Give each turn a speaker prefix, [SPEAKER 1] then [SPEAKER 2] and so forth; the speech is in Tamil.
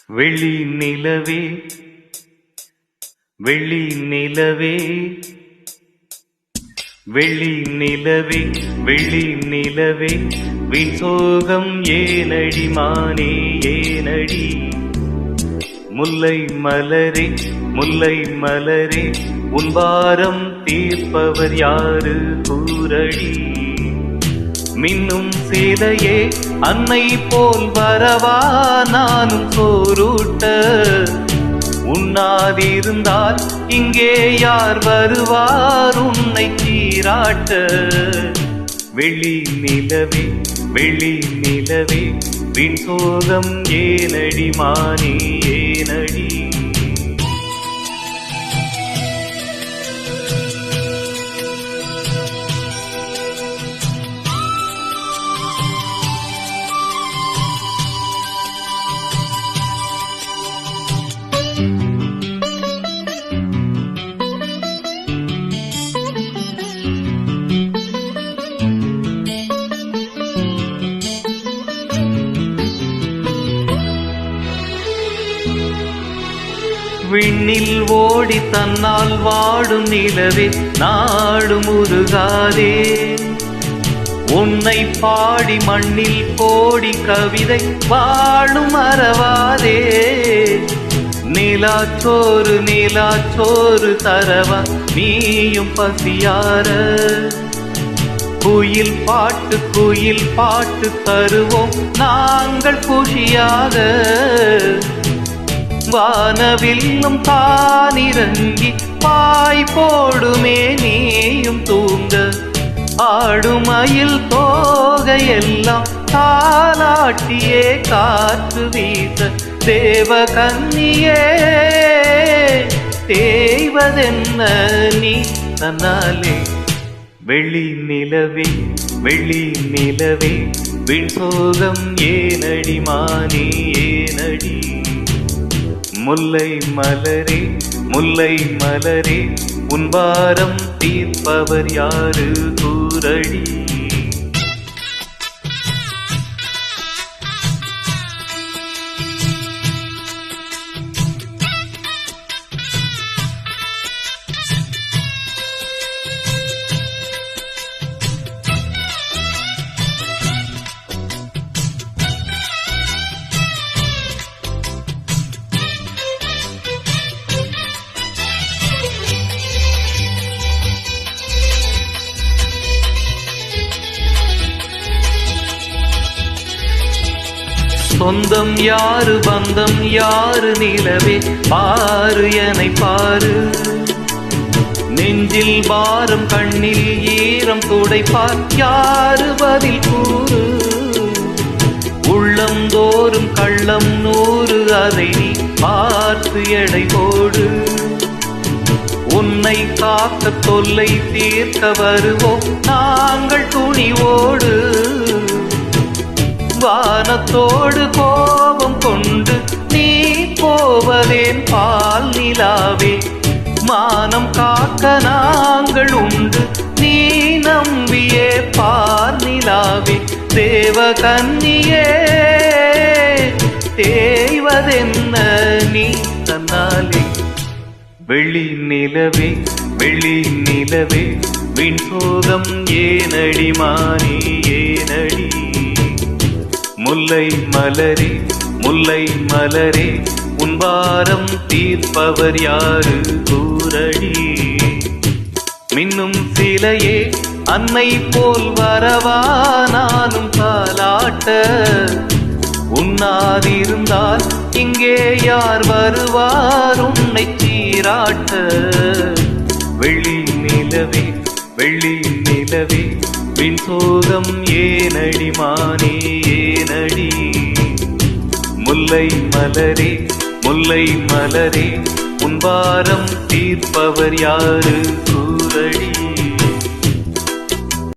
[SPEAKER 1] வெள்ளி நிலவே வெள்ளி நிலவே வெள்ளி நிலவே வெள்ளி நிலவே வீண் சோகம் ஏனடி மானே ஏனடி முல்லை மலரே முல்லை மலரே உன் வாரம் தீர்ப்பவர் யாரு கூரடி மின்னும் சேலையே அன்னை போல் வரவா நானும் சோரூட்ட உண்ணாதிருந்தால் இங்கே யார் வருவார் உன்னை சீராட்ட வெள்ளி நிலவே வெள்ளி நிலவே வீண் சோகம் ஏனடி மானே ஏனடி விண்ணில் ஓடி தன்னால் வாடும் நிலவே நாடு முருகாதே உன்னை பாடி மண்ணில் கோடி கவிதை வாழும் மறவாதே நிலாச்சோறு தரவா நீயும் பசியார குயில் பாட்டு தருவோம் நாங்கள் குஷியாக வானவில்லும் தானிறங்கி பாய் போடுமே நீயும் தூங்க ஆடுமயில் தோகையெல்லாம் தாலாட்டியே காற்று வீச தேவகன்னியே தேய்வதென்ன நீ தன்னாலே வெள்ளி நிலவே வெள்ளி நிலவே வீண் சோகம் ஏனடி மானே ஏனடி முல்லை மலரே முல்லை மலரே உன் வாரம் தீர்ப்பவர் யாரு கூரடி சொந்தம் யாரு பந்தம் யாரு நிலவே பாரு எனை பாரு நெஞ்சில் பாரம் கண்ணில் ஈரம் துடைப்பார் யாரு பதில் கூறு உள்ளம் தோறும் கள்ளம் 100 அதை நீ பார்த்து எடை போடு உன்னை காக்க தொல்லை தீர்க்க வருவோம் நாங்கள் துணிவோடு வானத்தோடு கோபம் கொண்டு நீ போவதேன் பால் நிலாவே மானம் காக்க நாங்கள் உண்டு நீ நம்பியே பார் நிலாவே தேவகன்னியே தேய்வதென்ன நீ தன்னாலே வெள்ளி நிலவே வெள்ளி நிலவே வீண் சோகம் ஏனடி மானே ஏனடி முல்லை மலரே முல்லை மலரே உன் வாரம் தீர்ப்பவர் யாரு கூரடி மின்னும் சிலையே அன்னை போல் வரவா நானும் தாலாட்ட உண்ணாதிருந்தால் இங்கே யார் வருவார் உன்னை சீராட்ட வெள்ளி நிலவே வெள்ளி நிலவே வீண் சோகம் ஏனடி மானே ஏனடி முல்லை மலரே முல்லை மலரே உன் வாரம் தீர்ப்பவர் யாரு